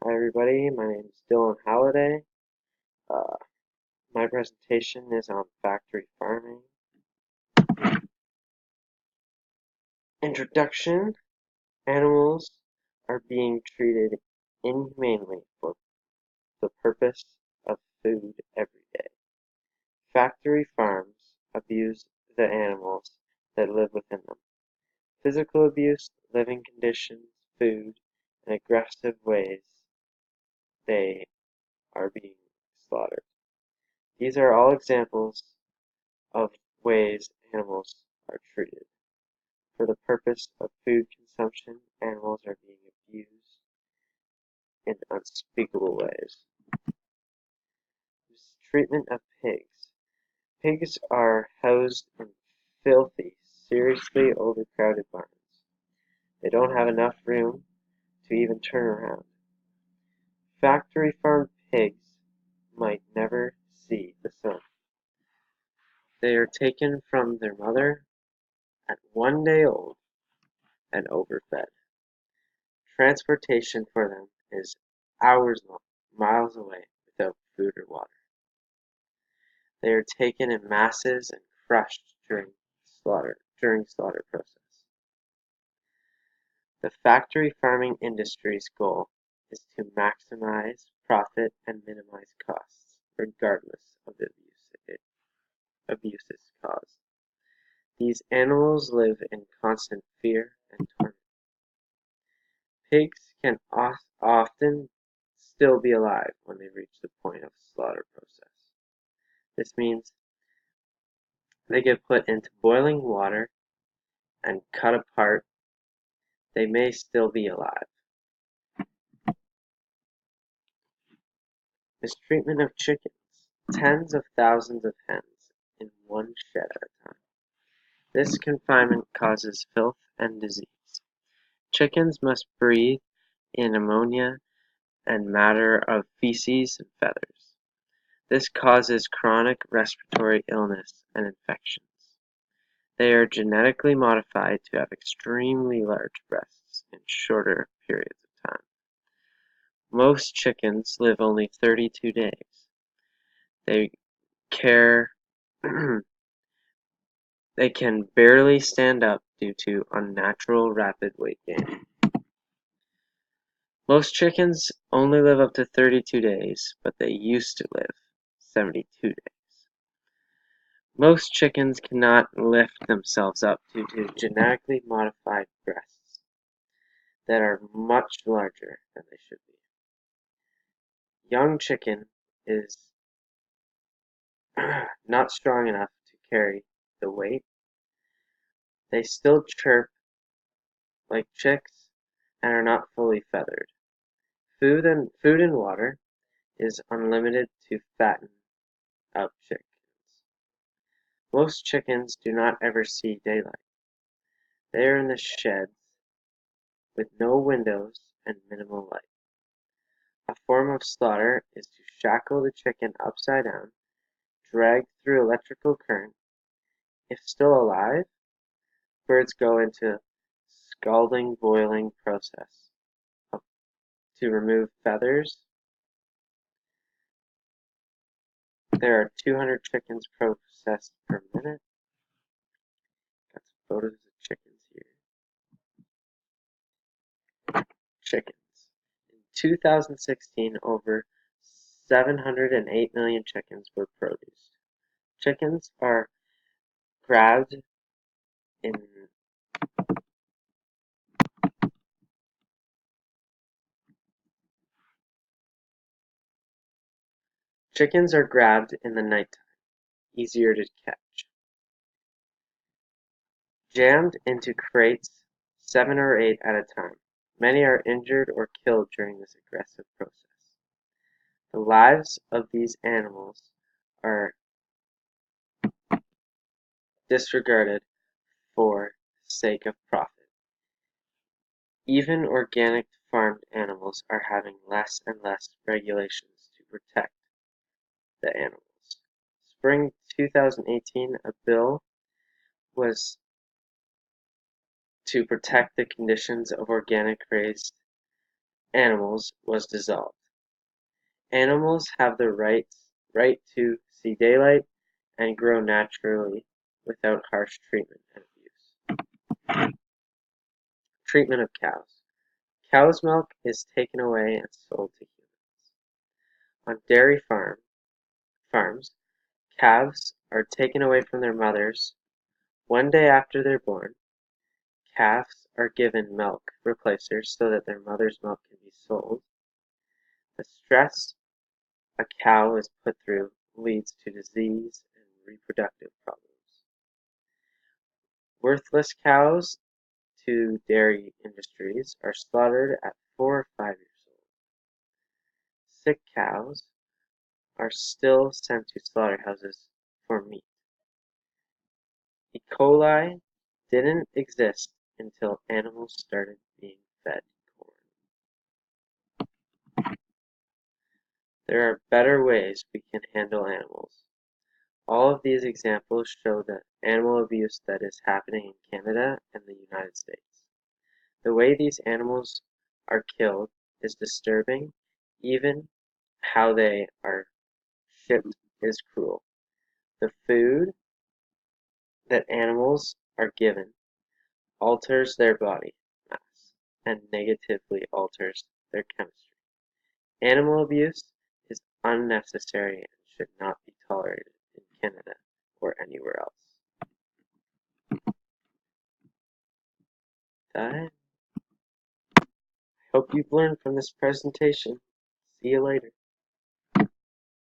Hi everybody, my name is Dylan Halliday. Uh, my presentation is on factory farming. Introduction: animals are being treated inhumanely for the purpose of food every day. Factory farms abuse the animals that live within them. Physical abuse, living conditions, food, and aggressive ways they are being slaughtered. These are all examples of ways animals are treated. For the purpose of food consumption, animals are being abused in unspeakable ways. Mistreatment of pigs. Pigs are housed in filthy, seriously overcrowded barns. They don't have enough room to even turn around. Factory farmed pigs might never see the sun. They are taken from their mother at 1 day old and overfed. Transportation for them is hours long, miles away, without food or water. They are taken in masses and crushed during slaughter process. The factory farming industry's goal is to maximize profit and minimize costs, regardless of the abuses caused. These animals live in constant fear and torment. Pigs can often still be alive when they reach the point of slaughter process. This means they get put into boiling water and cut apart. They may still be alive. Mistreatment of chickens. Tens of thousands of hens in one shed at a time. This confinement causes filth and disease. Chickens must breathe in ammonia and matter of feces and feathers. This causes chronic respiratory illness and infections. They are genetically modified to have extremely large breasts in shorter periods of time. Most chickens live only 32 days. They they can barely stand up due to unnatural rapid weight gain. Most chickens only live up to 32 days, but they used to live 72 days. Most chickens cannot lift themselves up due to genetically modified breasts that are much larger than they should be. Young chicken is not strong enough to carry the weight. They still chirp like chicks and are not fully feathered. Food and water is unlimited to fatten up chickens. Most chickens do not ever see daylight. They are in the sheds with no windows and minimal light. A form of slaughter is to shackle the chicken upside down, drag through electrical current. If still alive, birds go into scalding boiling process to remove feathers. There are 200 chickens processed per minute. Got some photos of chickens here. Chickens. In 2016, over 708 million chickens were produced. Chickens are grabbed in Chickens are grabbed in the nighttime, easier to catch. Jammed into crates, 7 or 8 at a time. Many are injured or killed during this aggressive process. The lives of these animals are disregarded for sake of profit. Even organic farmed animals are having less and less regulations to protect the animals. Spring 2018, a bill was to protect the conditions of organic raised animals was dissolved. Animals have the right to see daylight and grow naturally without harsh treatment and abuse. Treatment of cows. Cow's milk is taken away and sold to humans. On dairy farms, calves are taken away from their mothers. One day after they're born, calves are given milk replacers so that their mother's milk can be sold. The stress a cow is put through leads to disease and reproductive problems. Worthless cows to dairy industries are slaughtered at 4 or 5 years old. Sick cows are still sent to slaughterhouses for meat. E. coli didn't exist until animals started being fed corn. There are better ways we can handle animals. All of these examples show the animal abuse that is happening in Canada and the United States. The way these animals are killed is disturbing. Even how they are shipped is cruel. The food that animals are given alters their body mass and negatively alters their chemistry. Animal abuse is unnecessary and should not be tolerated in Canada or anywhere else. I hope you've learned from this presentation. See you later.